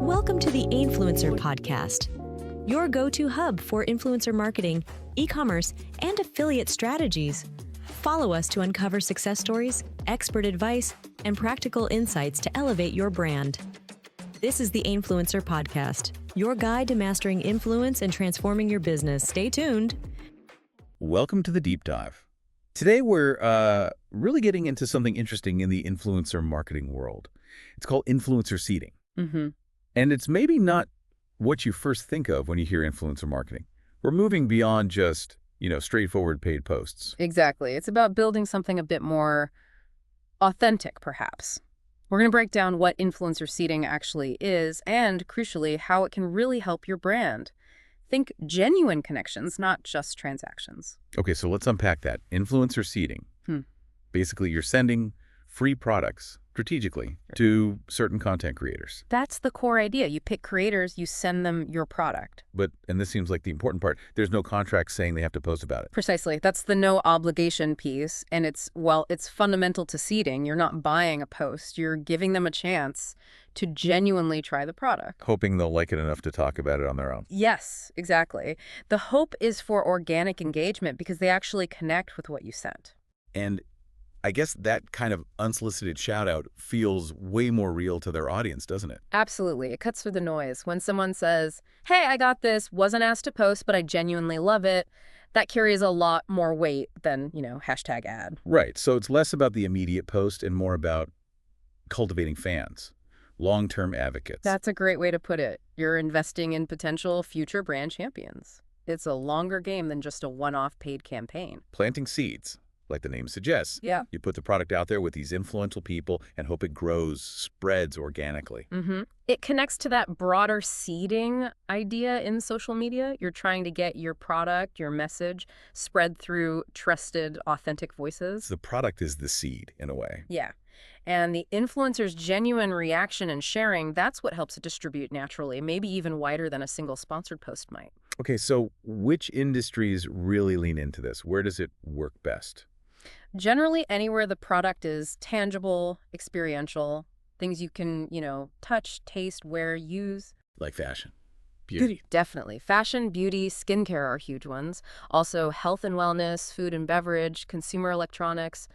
Welcome to the Ainfluencer podcast, your go-to hub for influencer marketing, e-commerce, and affiliate strategies. Follow us to uncover success stories, expert advice, and practical insights to elevate your brand. This is the Ainfluencer podcast, your guide to mastering influence and transforming your business. Stay tuned. Welcome to the deep dive. Today we're really getting into something interesting in the influencer marketing world. It's called influencer seeding. And it's maybe not what you first think of when you hear influencer marketing. We're moving beyond just, straightforward paid posts. Exactly. It's about building something a bit more authentic, perhaps. We're going to break down what influencer seeding actually is and, crucially, how it can really help your brand. Think genuine connections, not just transactions. Okay, so let's unpack that. Influencer seeding. Basically, you're sending free products strategically to certain content creators. That's the core idea. You pick creators, you send them your product. And this seems like the important part, there's no contract saying they have to post about it. Precisely. That's the no obligation piece. And it's fundamental to seeding. You're not buying a post. You're giving them a chance to genuinely try the product. Hoping they'll like it enough to talk about it on their own. Yes, exactly. The hope is for organic engagement because they actually connect with what you sent. And I guess that kind of unsolicited shout out feels way more real to their audience, doesn't it? Absolutely. It cuts through the noise. When someone says, hey, I got this, wasn't asked to post, but I genuinely love it, that carries a lot more weight than, hashtag ad. Right. So it's less about the immediate post and more about cultivating fans, long-term advocates. That's a great way to put it. You're investing in potential future brand champions. It's a longer game than just a one-off paid campaign. Planting seeds. Like the name suggests. Yeah. You put the product out there with these influential people and hope it grows, spreads organically. It connects to that broader seeding idea in social media. You're trying to get your product, your message, spread through trusted, authentic voices. The product is the seed, in a way. Yeah. And the influencer's genuine reaction and sharing, that's what helps it distribute naturally, maybe even wider than a single sponsored post might. Okay, so which industries really lean into this? Where does it work best? Generally, anywhere the product is tangible, experiential, things you can, touch, taste, wear, use. Like fashion, beauty. Definitely. Fashion, beauty, skincare are huge ones. Also, health and wellness, food and beverage, consumer electronics,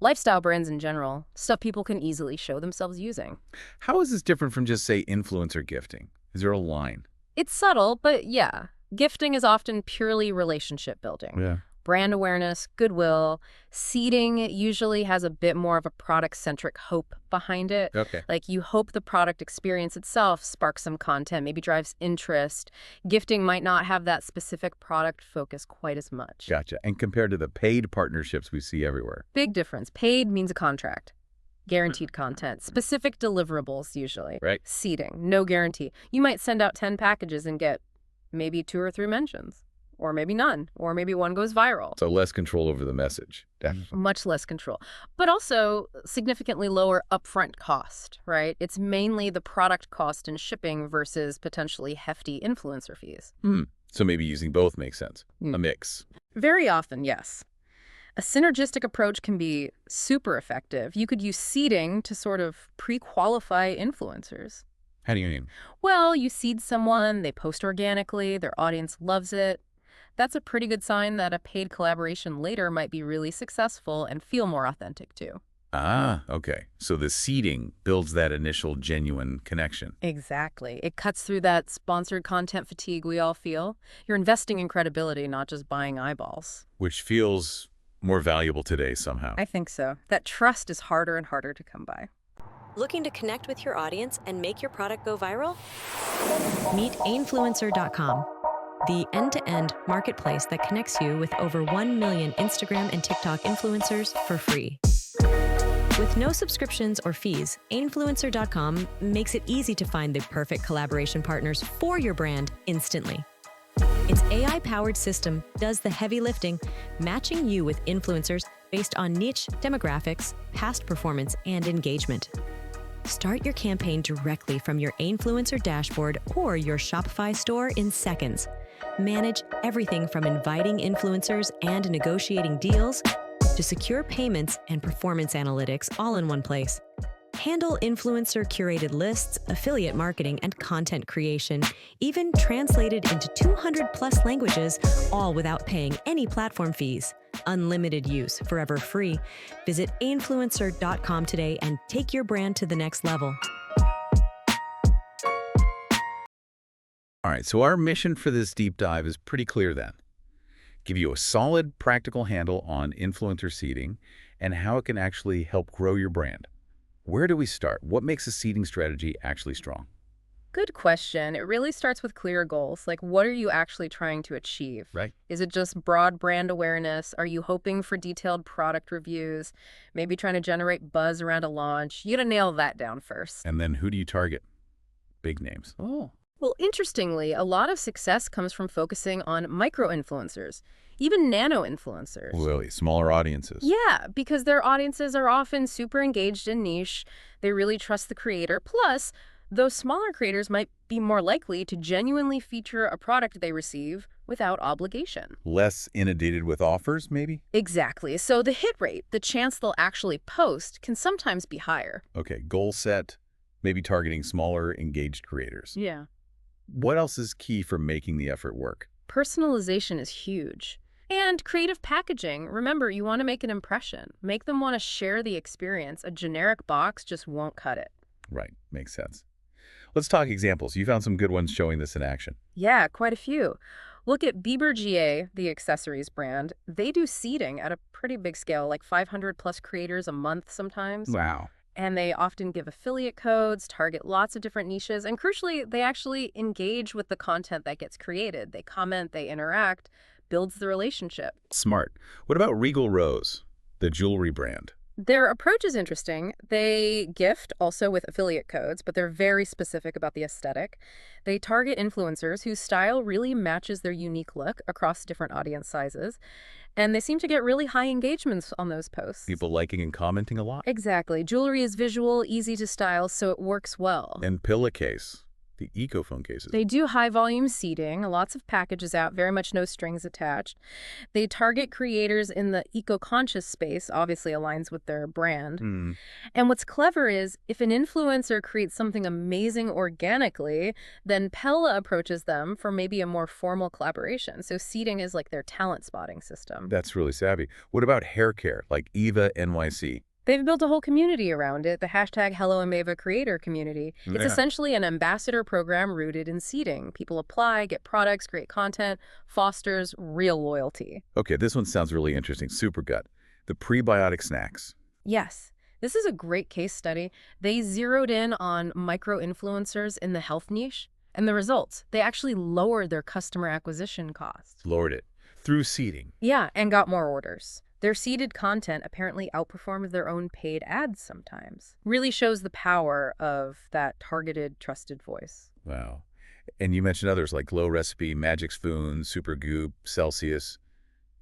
lifestyle brands in general, stuff people can easily show themselves using. How is this different from just, say, influencer gifting? Is there a line? It's subtle, but yeah. Gifting is often purely relationship building. Yeah. Brand awareness, goodwill. Seeding usually has a bit more of a product-centric hope behind it. Okay. Like you hope the product experience itself sparks some content, maybe drives interest. Gifting might not have that specific product focus quite as much. Gotcha. And compared to the paid partnerships we see everywhere? Big difference. Paid means a contract. Guaranteed content. Specific deliverables usually. Right. Seeding. No guarantee. You might send out 10 packages and get maybe 2 or 3 mentions. Or maybe none, or maybe one goes viral. So less control over the message, definitely. Much less control, but also significantly lower upfront cost, right? It's mainly the product cost and shipping versus potentially hefty influencer fees. So maybe using both makes sense, a mix. Very often, yes. A synergistic approach can be super effective. You could use seeding to sort of pre-qualify influencers. How do you mean? Well, you seed someone, they post organically, their audience loves it. That's a pretty good sign that a paid collaboration later might be really successful and feel more authentic too. Ah, okay. So the seeding builds that initial genuine connection. Exactly. It cuts through that sponsored content fatigue we all feel. You're investing in credibility, not just buying eyeballs. Which feels more valuable today somehow. I think so. That trust is harder and harder to come by. Looking to connect with your audience and make your product go viral? Meet Ainfluencer.com, the end-to-end marketplace that connects you with over 1 million Instagram and TikTok influencers for free. With no subscriptions or fees, Ainfluencer.com makes it easy to find the perfect collaboration partners for your brand instantly. Its AI-powered system does the heavy lifting, matching you with influencers based on niche demographics, past performance, and engagement. Start your campaign directly from your Ainfluencer dashboard or your Shopify store in seconds. Manage everything from inviting influencers and negotiating deals to secure payments and performance analytics all in one place. Handle influencer-curated lists, affiliate marketing, and content creation, even translated into 200-plus languages, all without paying any platform fees. Unlimited use, forever free. Visit Ainfluencer.com today and take your brand to the next level. All right, so our mission for this deep dive is pretty clear then. Give you a solid, practical handle on influencer seeding and how it can actually help grow your brand. Where do we start? What makes a seeding strategy actually strong? Good question. It really starts with clear goals. Like, what are you actually trying to achieve? Right. Is it just broad brand awareness? Are you hoping for detailed product reviews? Maybe trying to generate buzz around a launch? You gotta nail that down first. And then who do you target? Big names. Oh. Well, interestingly, a lot of success comes from focusing on micro-influencers, even nano-influencers. Really, smaller audiences. Yeah, because their audiences are often super engaged and niche. They really trust the creator. Plus, those smaller creators might be more likely to genuinely feature a product they receive without obligation. Less inundated with offers, maybe? Exactly. So the hit rate, the chance they'll actually post, can sometimes be higher. Okay, goal set, maybe targeting smaller, engaged creators. Yeah. What else is key for making the effort work? Personalization is huge. And creative packaging. Remember, you want to make an impression. Make them want to share the experience. A generic box just won't cut it. Right, makes sense. Let's talk examples. You found some good ones showing this in action. Yeah, quite a few. Look at Bieber GA, the accessories brand. They do seeding at a pretty big scale, like 500-plus creators a month sometimes. Wow. And they often give affiliate codes, target lots of different niches, and crucially, they actually engage with the content that gets created. They comment, they interact, builds the relationship. Smart. What about Regal Rose, the jewelry brand? Their approach is interesting. They gift also with affiliate codes, but they're very specific about the aesthetic. They target influencers whose style really matches their unique look across different audience sizes. And they seem to get really high engagements on those posts. People liking and commenting a lot? Exactly. Jewelry is visual, easy to style, so it works well. And pillowcase, the eco-phone cases. They do high-volume seeding, lots of packages out, very much no strings attached. They target creators in the eco-conscious space, obviously aligns with their brand. And what's clever is, if an influencer creates something amazing organically, then Pella approaches them for maybe a more formal collaboration. So seeding is like their talent spotting system. That's really savvy. What about hair care, like Eva NYC? They've built a whole community around it, the hashtag Hello Ameva Creator Community. It's essentially an ambassador program rooted in seeding. People apply, get products, create content, fosters real loyalty. Okay, this one sounds really interesting. Supergut, the prebiotic snacks. Yes, this is a great case study. They zeroed in on micro-influencers in the health niche, and the results, they actually lowered their customer acquisition costs. Lowered it through seeding. Yeah, and got more orders. Their seeded content apparently outperformed their own paid ads sometimes. Really shows the power of that targeted, trusted voice. Wow. And you mentioned others like Low Recipe, Magic Spoon, Supergoop, Celsius.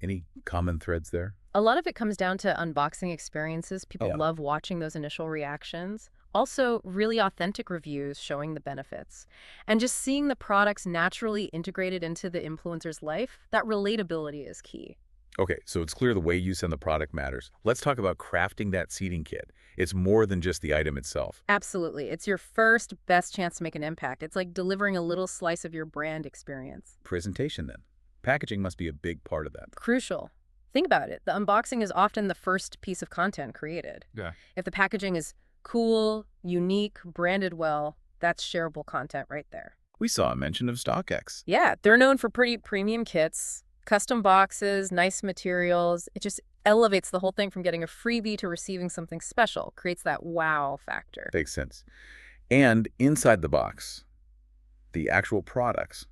Any common threads there? A lot of it comes down to unboxing experiences. People love watching those initial reactions. Also, really authentic reviews showing the benefits. And just seeing the products naturally integrated into the influencer's life, that relatability is key. Okay, so it's clear the way you send the product matters. Let's talk about crafting that seeding kit. It's more than just the item itself. Absolutely. It's your first best chance to make an impact. It's like delivering a little slice of your brand experience. Presentation, then. Packaging must be a big part of that. Crucial. Think about it. The unboxing is often the first piece of content created. Yeah. If the packaging is cool, unique, branded well, that's shareable content right there. We saw a mention of StockX. Yeah, they're known for pretty premium kits, custom boxes, nice materials. It just elevates the whole thing from getting a freebie to receiving something special. Creates that wow factor. Makes sense. And inside the box, the actual products.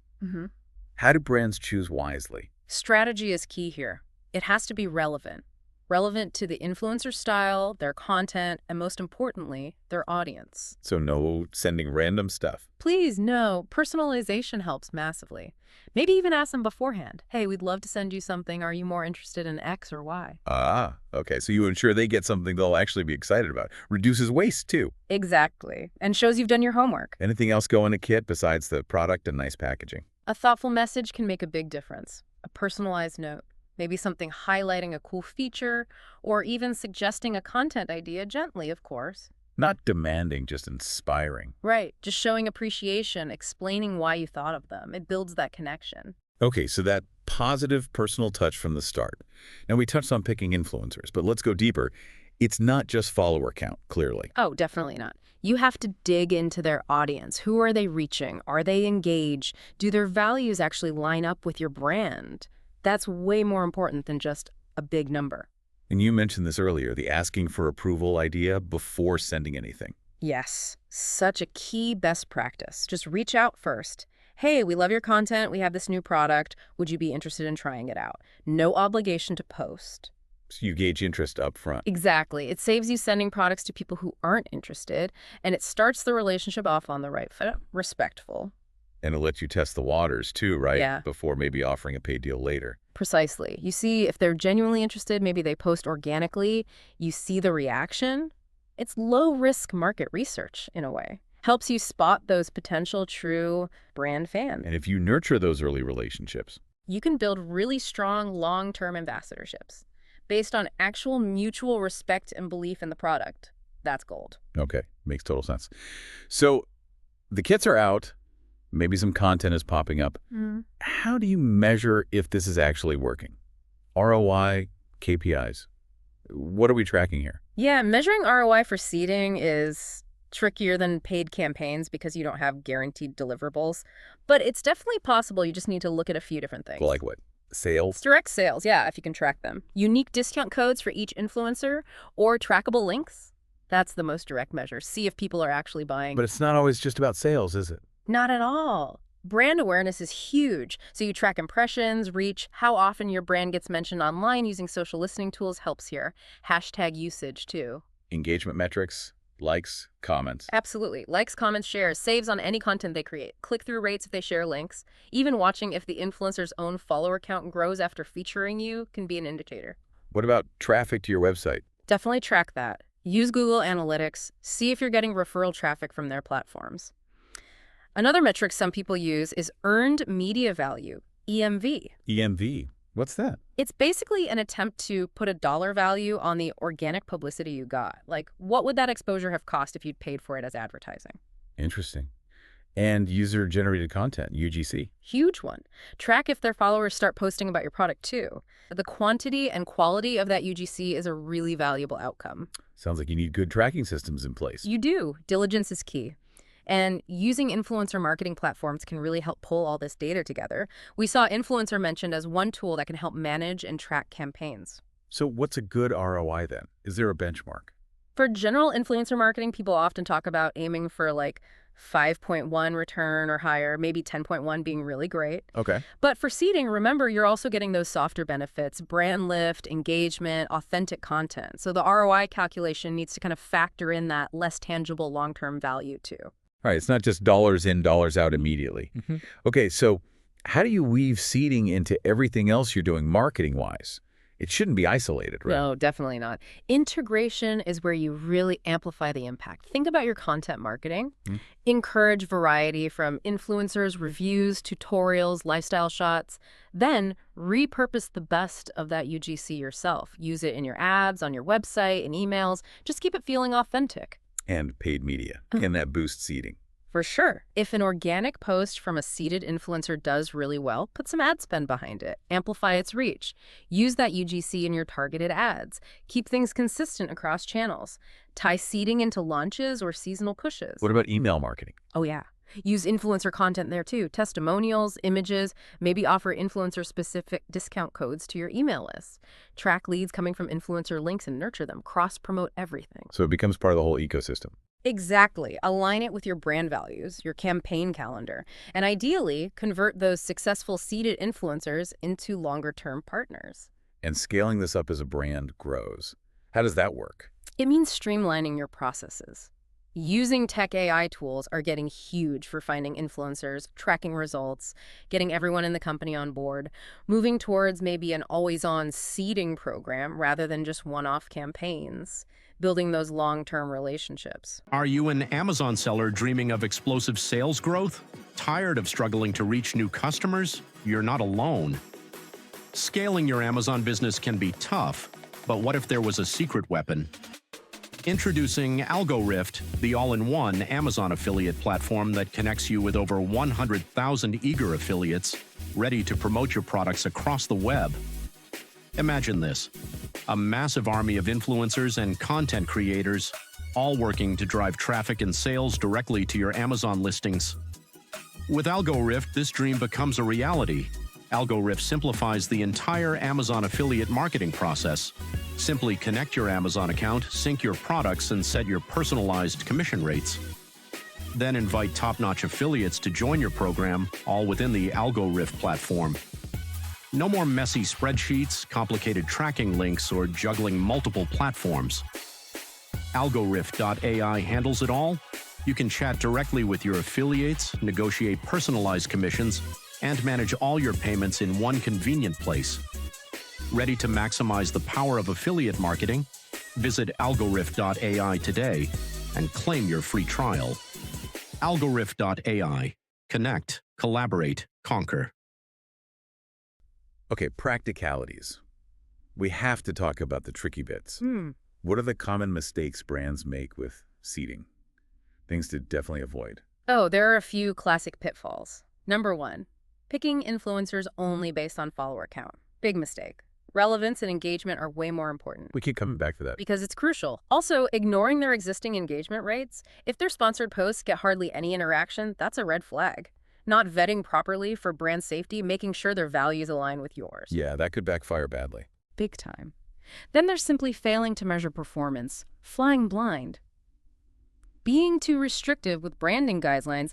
How do brands choose wisely? Strategy is key here. It has to be relevant. Relevant to the influencer style, their content, and most importantly, their audience. So no sending random stuff. Please, no. Personalization helps massively. Maybe even ask them beforehand. Hey, we'd love to send you something. Are you more interested in X or Y? Ah, okay. So you ensure they get something they'll actually be excited about. Reduces waste, too. Exactly. And shows you've done your homework. Anything else go in a kit besides the product and nice packaging? A thoughtful message can make a big difference. A personalized note. Maybe something highlighting a cool feature, or even suggesting a content idea gently, of course. Not demanding, just inspiring. Right. Just showing appreciation, explaining why you thought of them. It builds that connection. Okay, so that positive personal touch from the start. Now, we touched on picking influencers, but let's go deeper. It's not just follower count, clearly. Oh, definitely not. You have to dig into their audience. Who are they reaching? Are they engaged? Do their values actually line up with your brand? That's way more important than just a big number. And you mentioned this earlier, the asking for approval idea before sending anything. Yes, such a key best practice. Just reach out first. Hey, we love your content. We have this new product. Would you be interested in trying it out? No obligation to post. So you gauge interest up front. Exactly. It saves you sending products to people who aren't interested, and it starts the relationship off on the right foot, respectful. And it lets you test the waters too, right? Yeah. Before maybe offering a paid deal later. Precisely. You see, if they're genuinely interested, maybe they post organically, you see the reaction. It's low-risk market research, in a way. Helps you spot those potential true brand fans. And if you nurture those early relationships, You can build really strong long-term ambassadorships based on actual mutual respect and belief in the product. That's gold. okay, makes total sense. So the kits are out, maybe some content is popping up. How do you measure if this is actually working? ROI, KPIs. What are we tracking here? Yeah, measuring ROI for seeding is trickier than paid campaigns because you don't have guaranteed deliverables. But it's definitely possible. You just need to look at a few different things. Like what? Sales? Direct sales, yeah, if you can track them. Unique discount codes for each influencer or trackable links. That's the most direct measure. See if people are actually buying. But it's not always just about sales, is it? Not at all. Brand awareness is huge. So you track impressions, reach, how often your brand gets mentioned online using social listening tools helps here. Hashtag usage, too. Engagement metrics, likes, comments. Absolutely. Likes, comments, shares, saves on any content they create. Click-through rates if they share links. Even watching if the influencer's own follower count grows after featuring you can be an indicator. What about traffic to your website? Definitely track that. Use Google Analytics. See if you're getting referral traffic from their platforms. Another metric some people use is earned media value, EMV. EMV. What's that? It's basically an attempt to put a dollar value on the organic publicity you got. Like, what would that exposure have cost if you'd paid for it as advertising? Interesting. And user-generated content, UGC. Huge one. Track if their followers start posting about your product too. The quantity and quality of that UGC is a really valuable outcome. Sounds like you need good tracking systems in place. You do. Diligence is key. And using influencer marketing platforms can really help pull all this data together. We saw Influencer mentioned as one tool that can help manage and track campaigns. So what's a good ROI then? Is there a benchmark? For general influencer marketing, people often talk about aiming for like 5.1 return or higher, maybe 10.1 being really great. Okay. But for seeding, remember, you're also getting those softer benefits, brand lift, engagement, authentic content. So the ROI calculation needs to kind of factor in that less tangible long-term value too. All right, it's not just dollars in, dollars out immediately. Okay, so how do you weave seeding into everything else you're doing marketing-wise? It shouldn't be isolated, right? No, definitely not. Integration is where you really amplify the impact. Think about your content marketing. Encourage variety from influencers, reviews, tutorials, lifestyle shots. Then repurpose the best of that UGC yourself. Use it in your ads, on your website, in emails. Just keep it feeling authentic. And paid media. Can that boost seeding? For sure. If an organic post from a seeded influencer does really well, put some ad spend behind it. Amplify its reach. Use that UGC in your targeted ads. Keep things consistent across channels. Tie seeding into launches or seasonal pushes. What about email marketing? Oh, yeah. Use influencer content there too. Testimonials, images, maybe offer influencer-specific discount codes to your email list. Track leads coming from influencer links and nurture them. Cross-promote everything. So it becomes part of the whole ecosystem. Exactly. Align it with your brand values, your campaign calendar, and ideally convert those successful seeded influencers into longer-term partners. And scaling this up as a brand grows. How does that work? It means streamlining your processes. Using tech AI tools are getting huge for finding influencers, tracking results, getting everyone in the company on board, moving towards maybe an always-on seeding program rather than just one-off campaigns, building those long-term relationships. Are you an Amazon seller dreaming of explosive sales growth? Tired of struggling to reach new customers? You're not alone. Scaling your Amazon business can be tough, but what if there was a secret weapon? Introducing AlgoRift, the all-in-one Amazon affiliate platform that connects you with over 100,000 eager affiliates ready to promote your products across the web. Imagine this: a massive army of influencers and content creators, all working to drive traffic and sales directly to your Amazon listings. With AlgoRift, this dream becomes a reality. AlgoRift simplifies the entire Amazon affiliate marketing process. Simply connect your Amazon account, sync your products, and set your personalized commission rates. Then invite top-notch affiliates to join your program, all within the AlgoRift platform. No more messy spreadsheets, complicated tracking links, or juggling multiple platforms. AlgoRift.ai handles it all. You can chat directly with your affiliates, negotiate personalized commissions, and manage all your payments in one convenient place. Ready to maximize the power of affiliate marketing? Visit algorift.ai today and claim your free trial. Algorift.ai. Connect, collaborate, conquer. Okay, practicalities. We have to talk about the tricky bits. What are the common mistakes brands make with seeding? Things to definitely avoid. Oh, there are a few classic pitfalls. Number 1, picking influencers only based on follower count. Big mistake. Relevance and engagement are way more important. We keep coming back to that. Because it's crucial. Also, ignoring their existing engagement rates. If their sponsored posts get hardly any interaction, that's a red flag. Not vetting properly for brand safety, making sure their values align with yours. Yeah, that could backfire badly. Big time. Then there's simply failing to measure performance, flying blind. Being too restrictive with branding guidelines.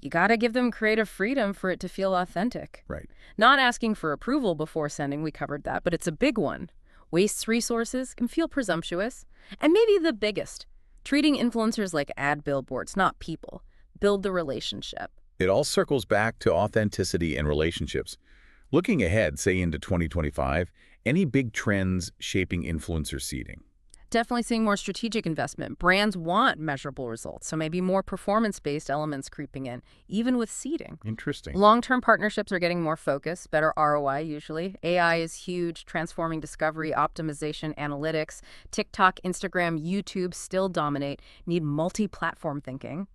You gotta give them creative freedom for it to feel authentic. Right. Not asking for approval before sending, we covered that, but it's a big one. Wastes resources, can feel presumptuous. And maybe the biggest, treating influencers like ad billboards, not people. Build the relationship. It all circles back to authenticity and relationships. Looking ahead, say into 2025, any big trends shaping influencer seeding? Definitely seeing more strategic investment. Brands want measurable results, so maybe more performance-based elements creeping in, even with seeding. Interesting. Long-term partnerships are getting more focused, better ROI usually. AI is huge, transforming discovery, optimization, analytics. TikTok, Instagram, YouTube still dominate, need multi-platform thinking.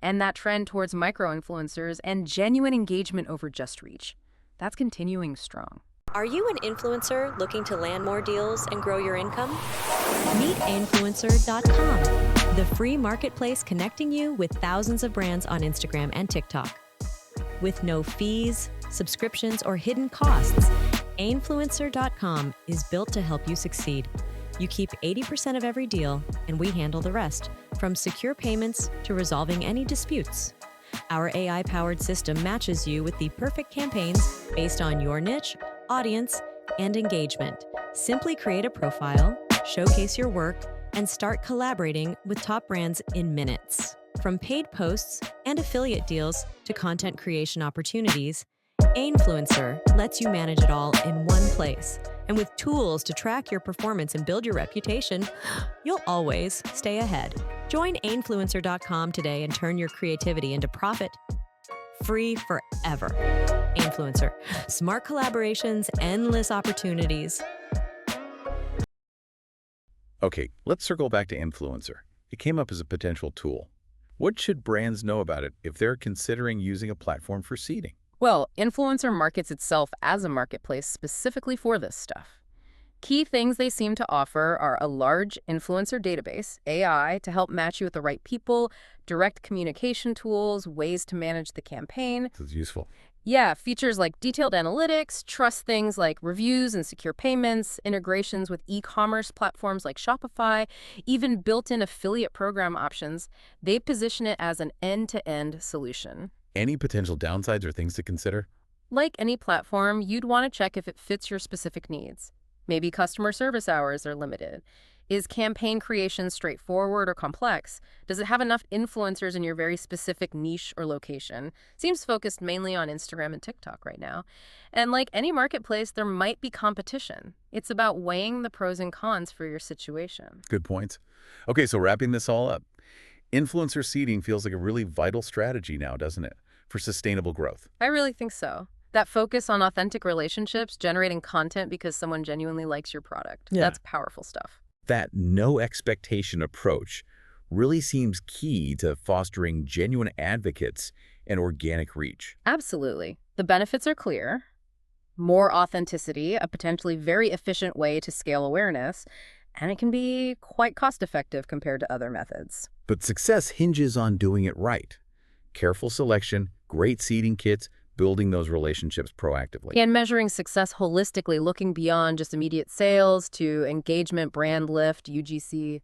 And that trend towards micro-influencers and genuine engagement over just reach. That's continuing strong. Are you an influencer looking to land more deals and grow your income? Meet Ainfluencer.com, the free marketplace connecting you with thousands of brands on Instagram and TikTok. With no fees, subscriptions, or hidden costs, Ainfluencer.com is built to help you succeed. You keep 80% of every deal, and we handle the rest, from secure payments to resolving any disputes. Our AI-powered system matches you with the perfect campaigns based on your niche, audience, and engagement. Simply create a profile, showcase your work, and start collaborating with top brands in minutes. From paid posts and affiliate deals to content creation opportunities, Ainfluencer lets you manage it all in one place. And with tools to track your performance and build your reputation, you'll always stay ahead. Join Ainfluencer.com today and turn your creativity into profit. Free forever. Ainfluencer. Smart collaborations, endless opportunities. Okay, let's circle back to Influencer. It came up as a potential tool. What should brands know about it if they're considering using a platform for seeding? Well, Influencer markets itself as a marketplace specifically for this stuff. Key things they seem to offer are a large influencer database, AI to help match you with the right people, direct communication tools, ways to manage the campaign. This is useful. Yeah, features like detailed analytics, trust things like reviews and secure payments, integrations with e-commerce platforms like Shopify, even built-in affiliate program options. They position it as an end-to-end solution. Any potential downsides or things to consider? Like any platform, you'd want to check if it fits your specific needs. Maybe customer service hours are limited. Is campaign creation straightforward or complex? Does it have enough influencers in your very specific niche or location? Seems focused mainly on Instagram and TikTok right now. And like any marketplace, there might be competition. It's about weighing the pros and cons for your situation. Good points. Okay, so wrapping this all up, influencer seeding feels like a really vital strategy now, doesn't it, for sustainable growth? I really think so. That focus on authentic relationships, generating content because someone genuinely likes your product. Yeah. That's powerful stuff. that no expectation approach really seems key to fostering genuine advocates and organic reach. Absolutely. The benefits are clear. More authenticity, a potentially very efficient way to scale awareness, and it can be quite cost-effective compared to other methods. But success hinges on doing it right. Careful selection, great seeding kits, building those relationships proactively. And measuring success holistically, looking beyond just immediate sales to engagement, brand lift, UGC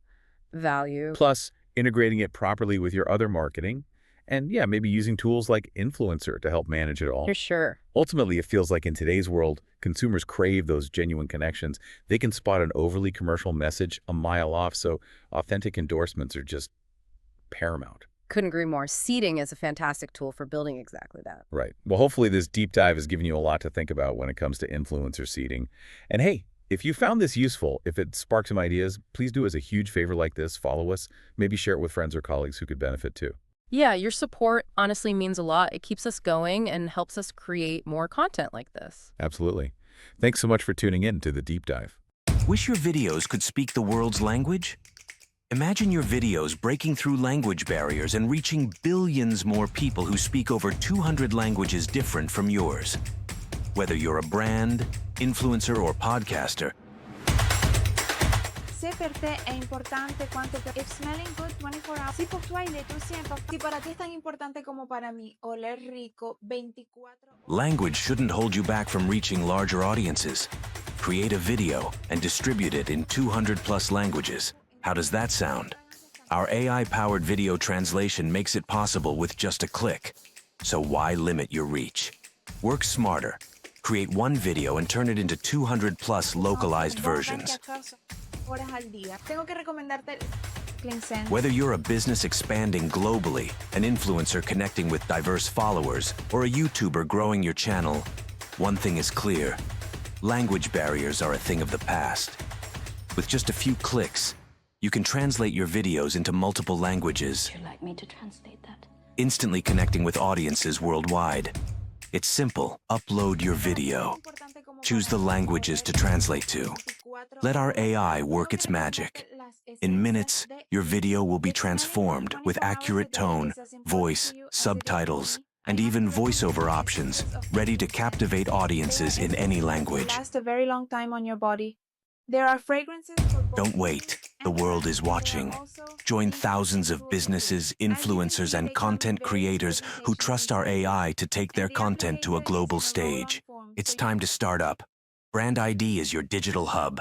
value. Plus, integrating it properly with your other marketing, and yeah, maybe using tools like Ainfluencer to help manage it all. For sure. Ultimately, it feels like in today's world, consumers crave those genuine connections. They can spot an overly commercial message a mile off, so authentic endorsements are just paramount. Couldn't agree more. Seeding is a fantastic tool for building exactly that. Right. Well, hopefully this deep dive has given you a lot to think about when it comes to influencer seeding. And hey, if you found this useful, if it sparked some ideas, please do us a huge favor like this. Follow us. Maybe share it with friends or colleagues who could benefit too. Yeah, your support honestly means a lot. It keeps us going and helps us create more content like this. Absolutely. Thanks so much for tuning in to the deep dive. Wish your videos could speak the world's language? Imagine your videos breaking through language barriers and reaching billions more people who speak over 200 languages different from yours. Whether you're a brand, influencer, or podcaster, Se per te è importante quanto per... If smelling good 24 hours. Si pour toi il est aussi important. Si para ti es tan importante como para mí oler rico 24 horas. language shouldn't hold you back from reaching larger audiences. Create a video and distribute it in 200+ languages. How does that sound? Our AI-powered video translation makes it possible with just a click. So why limit your reach? Work smarter. Create one video and turn it into 200+ localized versions. Horas al día. Tengo que recomendarte Cleansen. Whether you're a business expanding globally, an influencer connecting with diverse followers, or a YouTuber growing your channel, one thing is clear. Language barriers are a thing of the past. With just a few clicks, you can translate your videos into multiple languages, Would you like me to translate that? instantly connecting with audiences worldwide. It's simple. Upload your video. Choose the languages to translate to. Let our AI work its magic. In minutes, your video will be transformed with accurate tone, voice, subtitles, and even voiceover options, ready to captivate audiences in any language. Last a very long time on your body. There are fragrances for both. Don't wait. The world is watching. Join thousands of businesses, influencers, and content creators who trust our AI to take their content to a global stage. It's time to start up. Brand ID is your digital hub.